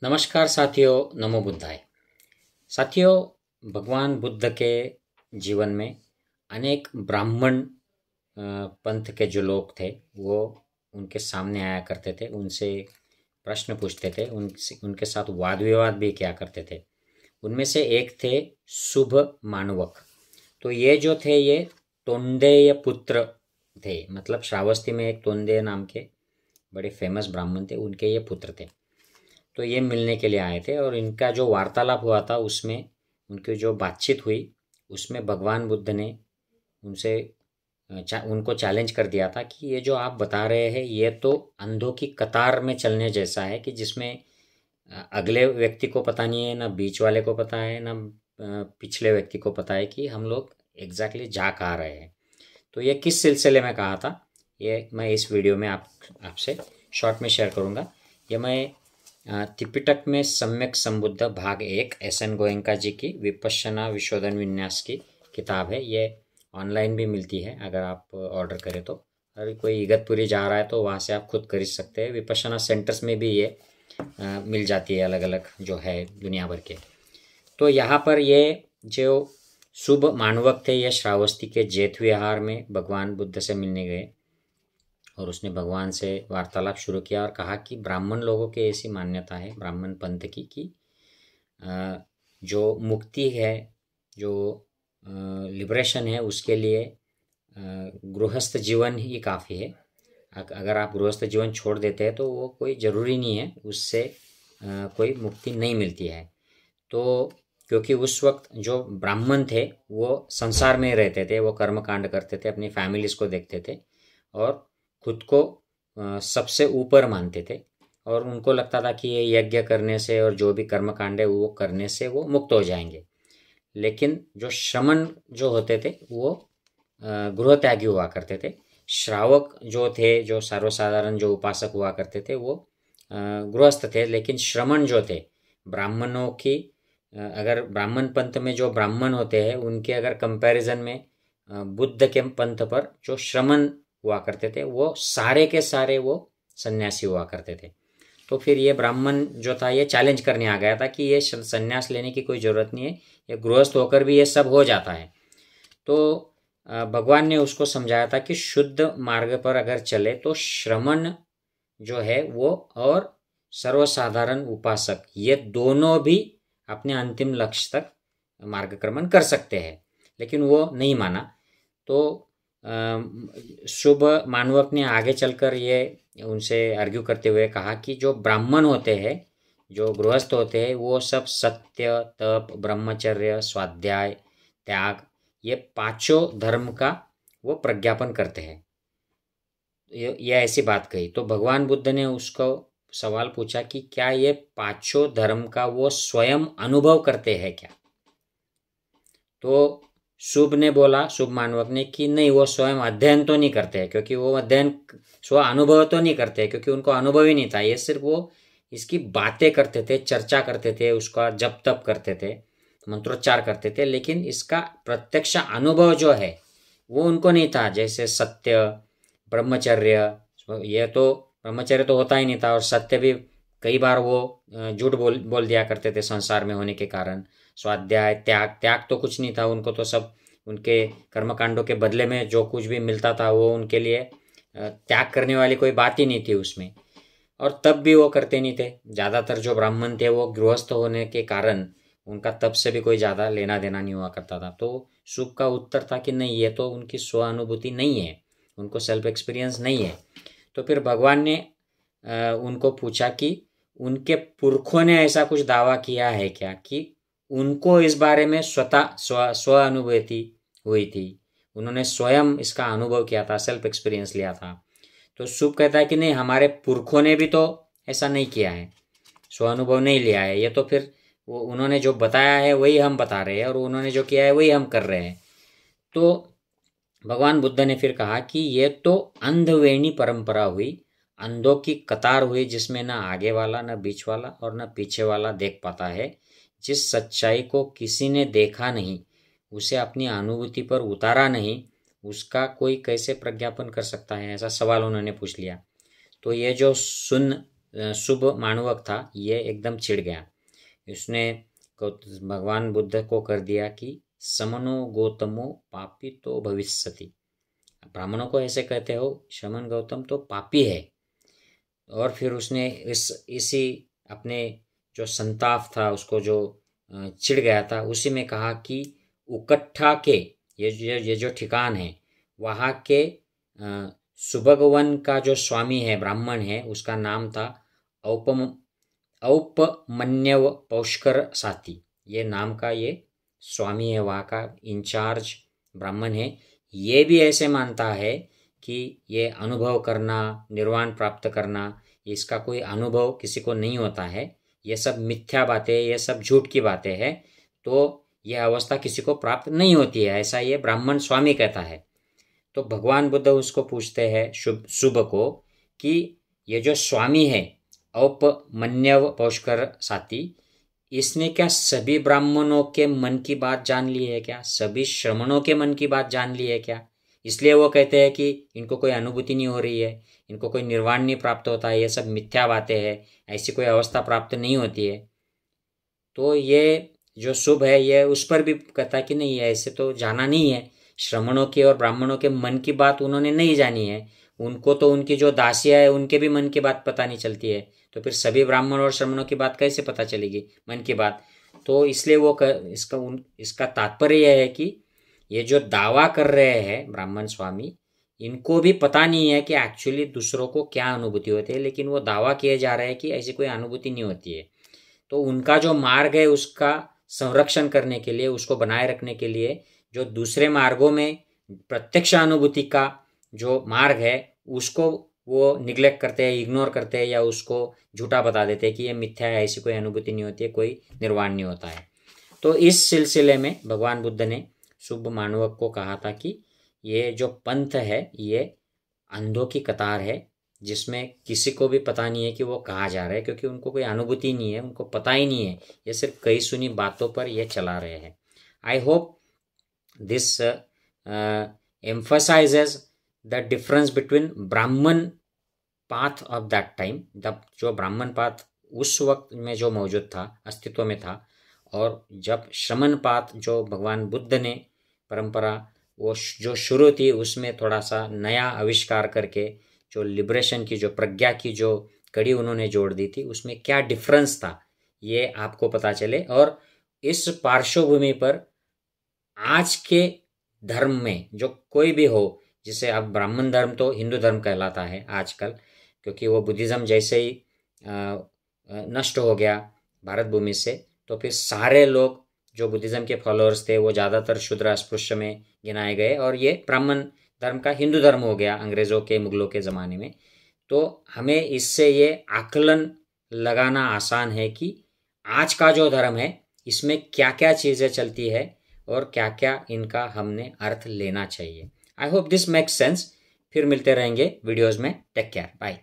नमस्कार साथियों, नमो बुद्धाय। साथियों, भगवान बुद्ध के जीवन में अनेक ब्राह्मण पंथ के जो लोग थे वो उनके सामने आया करते थे, उनसे प्रश्न पूछते थे, उनके साथ वाद विवाद भी किया करते थे। उनमें से एक थे शुभ मानवक। तो ये जो थे ये तोंडेय पुत्र थे, मतलब श्रावस्ती में एक तोंडेय नाम के बड़े फेमस ब्राह्मण थे, उनके ये पुत्र थे। तो ये मिलने के लिए आए थे और इनका जो वार्तालाप हुआ था उसमें उनकी जो बातचीत हुई उसमें भगवान बुद्ध ने उनसे उनको चैलेंज कर दिया था कि ये जो आप बता रहे हैं ये तो अंधों की कतार में चलने जैसा है कि जिसमें अगले व्यक्ति को पता नहीं है, ना बीच वाले को पता है, ना पिछले व्यक्ति को पता है कि हम लोग एग्जैक्टली जा कहाँ रहे हैं। तो ये किस सिलसिले में कहा था ये मैं इस वीडियो में आपसे शॉर्ट में शेयर करूँगा। ये मैं त्रिपिटक में सम्यक संबुद्ध भाग 1 एस.एन. गोयंका जी की विपश्यना विशोधन विन्यास की किताब है। ये ऑनलाइन भी मिलती है अगर आप ऑर्डर करें तो। अगर कोई इगतपुरी जा रहा है तो वहाँ से आप खुद खरीद सकते हैं। विपश्यना सेंटर्स में भी ये मिल जाती है, अलग अलग जो है दुनिया भर के। तो यहाँ पर ये जो शुभ मानवक थे ये श्रावस्ती के जैत विहार में भगवान बुद्ध से मिलने गए और उसने भगवान से वार्तालाप शुरू किया और कहा कि ब्राह्मण लोगों की ऐसी मान्यता है, ब्राह्मण पंथ की, कि जो मुक्ति है, जो लिबरेशन है, उसके लिए गृहस्थ जीवन ही काफ़ी है। अगर आप गृहस्थ जीवन छोड़ देते हैं तो वो कोई ज़रूरी नहीं है, उससे कोई मुक्ति नहीं मिलती है। तो क्योंकि उस वक्त जो ब्राह्मण थे वो संसार में रहते थे, वो कर्म कांड करते थे, अपनी फैमिलीज को देखते थे और खुद को सबसे ऊपर मानते थे और उनको लगता था कि ये यज्ञ करने से और जो भी कर्म कांड है वो करने से वो मुक्त हो जाएंगे। लेकिन जो श्रमण जो होते थे वो गृह त्यागी हुआ करते थे। श्रावक जो थे, जो सर्वसाधारण जो उपासक हुआ करते थे, वो गृहस्थ थे। लेकिन श्रमण जो थे, ब्राह्मणों की अगर ब्राह्मण पंथ में जो ब्राह्मण होते हैं उनके अगर कंपैरिजन में बुद्ध के पंथ पर जो श्रमण हुआ करते थे वो सारे के सारे वो सन्यासी हुआ करते थे। तो फिर ये ब्राह्मण जो था ये चैलेंज करने आ गया था कि ये सन्यास लेने की कोई ज़रूरत नहीं है, ये गृहस्थ होकर भी ये सब हो जाता है। तो भगवान ने उसको समझाया था कि शुद्ध मार्ग पर अगर चले तो श्रमण जो है वो और सर्वसाधारण उपासक ये दोनों भी अपने अंतिम लक्ष्य तक मार्गक्रमण कर सकते हैं। लेकिन वो नहीं माना। तो शुभ मानवक ने आगे चलकर ये उनसे आर्ग्यू करते हुए कहा कि जो ब्राह्मण होते हैं, जो गृहस्थ होते हैं, वो सब सत्य, तप, ब्रह्मचर्य, स्वाध्याय, त्याग, ये पांचों धर्म का वो प्रज्ञापन करते हैं। ये ऐसी बात कही तो भगवान बुद्ध ने उसको सवाल पूछा कि क्या ये पांचों धर्म का वो स्वयं अनुभव करते हैं क्या? तो शुभ ने बोला, शुभ मानवक ने, कि नहीं, वो स्वयं अध्ययन तो नहीं करते हैं, क्योंकि वो अध्ययन स्व अनुभव तो नहीं करते, क्योंकि उनको अनुभव ही नहीं था। ये सिर्फ वो इसकी बातें करते थे, चर्चा करते थे, उसका जप तप करते थे, मंत्रोच्चार करते थे, लेकिन इसका प्रत्यक्ष अनुभव जो है वो उनको नहीं था। जैसे सत्य, ब्रह्मचर्य, ये तो ब्रह्मचर्य तो होता ही नहीं था और सत्य भी कई बार वो झूठ बोल दिया करते थे संसार में होने के कारण। स्वाध्याय, त्याग तो कुछ नहीं था उनको, तो सब उनके कर्मकांडों के बदले में जो कुछ भी मिलता था वो उनके लिए त्याग करने वाली कोई बात ही नहीं थी उसमें। और तब भी वो करते नहीं थे। ज़्यादातर जो ब्राह्मण थे वो गृहस्थ होने के कारण उनका तब से भी कोई ज़्यादा लेना देना नहीं हुआ करता था। तो शुभ का उत्तर था कि नहीं, ये तो उनकी स्व अनुभूति नहीं है, उनको सेल्फ एक्सपीरियंस नहीं है। तो फिर भगवान ने उनको पूछा कि उनके पुरखों ने ऐसा कुछ दावा किया है क्या कि उनको इस बारे में स्वतः स्व अनुभूति हुई थी, उन्होंने स्वयं इसका अनुभव किया था, सेल्फ एक्सपीरियंस लिया था। तो शुभ कहता है कि नहीं, हमारे पुरखों ने भी तो ऐसा नहीं किया है, स्व अनुभव नहीं लिया है। ये तो फिर वो उन्होंने जो बताया है वही हम बता रहे हैं और उन्होंने जो किया है वही हम कर रहे हैं। तो भगवान बुद्ध ने फिर कहा कि ये तो अंधवेणी परंपरा हुई, अंधों की कतार हुई, जिसमें न आगे वाला, न बीच वाला और न पीछे वाला देख पाता है। जिस सच्चाई को किसी ने देखा नहीं, उसे अपनी अनुभूति पर उतारा नहीं, उसका कोई कैसे प्रज्ञापन कर सकता है? ऐसा सवाल उन्होंने पूछ लिया। तो ये जो सुन शुभ माणवक था ये एकदम चिढ़ गया। उसने भगवान बुद्ध को कर दिया कि समनो गौतमो पापी तो भविष्यति, ब्राह्मणों को ऐसे कहते हो, शमन गौतम तो पापी है। और फिर उसने इसी अपने जो संताप था उसको जो चिढ़ गया था उसी में कहा कि उकट्ठा के ये जो ठिकान है वहाँ के सुभगवन का जो स्वामी है ब्राह्मण है उसका नाम था औपमन्यव पौष्कर साथी। ये नाम का ये स्वामी है, वहाँ का इंचार्ज ब्राह्मण है। ये भी ऐसे मानता है कि ये अनुभव करना, निर्वाण प्राप्त करना, इसका कोई अनुभव किसी को नहीं होता है, ये सब मिथ्या बातें, ये सब झूठ की बातें हैं, तो यह अवस्था किसी को प्राप्त नहीं होती है, ऐसा ये ब्राह्मण स्वामी कहता है। तो भगवान बुद्ध उसको पूछते हैं शुभ को कि ये जो स्वामी है औपमन्यव पौष्कर साथी, इसने क्या सभी ब्राह्मणों के मन की बात जान ली है क्या, सभी श्रमणों के मन की बात जान ली है क्या? इसलिए वो कहते हैं कि इनको कोई अनुभूति नहीं हो रही है, इनको कोई निर्वाण नहीं प्राप्त होता है, ये सब मिथ्या बातें हैं, ऐसी कोई अवस्था प्राप्त नहीं होती है। तो ये जो शुभ है ये उस पर भी कहता कि नहीं है, ऐसे तो जाना नहीं है, श्रमणों की और ब्राह्मणों के मन की बात उन्होंने नहीं जानी है, उनको तो उनकी जो दासियाँ है उनके भी मन की बात पता नहीं चलती है, तो फिर सभी ब्राह्मण और श्रमणों की बात कैसे पता चलेगी, मन की बात। तो इसलिए वो इसका तात्पर्य यह है कि ये जो दावा कर रहे हैं ब्राह्मण स्वामी, इनको भी पता नहीं है कि एक्चुअली दूसरों को क्या अनुभूति होती है, लेकिन वो दावा किए जा रहे हैं कि ऐसी कोई अनुभूति नहीं होती है। तो उनका जो मार्ग है उसका संरक्षण करने के लिए, उसको बनाए रखने के लिए, जो दूसरे मार्गों में प्रत्यक्ष अनुभूति का जो मार्ग है उसको वो निग्लेक्ट करते हैं, इग्नोर करते हैं, या उसको झूठा बता देते हैं कि ये मिथ्या है, ऐसी कोई अनुभूति नहीं होती है, कोई निर्वाण नहीं होता है। तो इस सिलसिले में भगवान बुद्ध ने शुभ मानवक को कहा था कि ये जो पंथ है ये अंधों की कतार है, जिसमें किसी को भी पता नहीं है कि वो कहाँ जा रहे हैं, क्योंकि उनको कोई अनुभूति नहीं है, उनको पता ही नहीं है, ये सिर्फ कई सुनी बातों पर ये चला रहे हैं। आई hope this emphasizes the difference between ब्राह्मण पाथ ऑफ दैट टाइम, जो ब्राह्मण पाथ उस वक्त में जो मौजूद था, अस्तित्व में था, और जब श्रमण पाथ जो भगवान बुद्ध ने परंपरा वो जो शुरू थी उसमें थोड़ा सा नया आविष्कार करके जो लिबरेशन की, जो प्रज्ञा की जो कड़ी उन्होंने जोड़ दी थी, उसमें क्या डिफरेंस था ये आपको पता चले। और इस पार्श्वभूमि पर आज के धर्म में जो कोई भी हो, जिसे अब ब्राह्मण धर्म तो हिंदू धर्म कहलाता है आजकल, क्योंकि वो बुद्धिज़्म जैसे ही नष्ट हो गया भारत भूमि से, तो फिर सारे लोग जो बुद्धिज़्म के फॉलोअर्स थे वो ज़्यादातर शूद्र अस्पृश्य में गिनाए गए, और ये ब्राह्मण धर्म का हिंदू धर्म हो गया अंग्रेज़ों के, मुगलों के ज़माने में। तो हमें इससे ये आकलन लगाना आसान है कि आज का जो धर्म है इसमें क्या क्या चीज़ें चलती है और क्या क्या इनका हमने अर्थ लेना चाहिए। I hope this makes sense. फिर मिलते रहेंगे वीडियोज़ में। Take care, bye.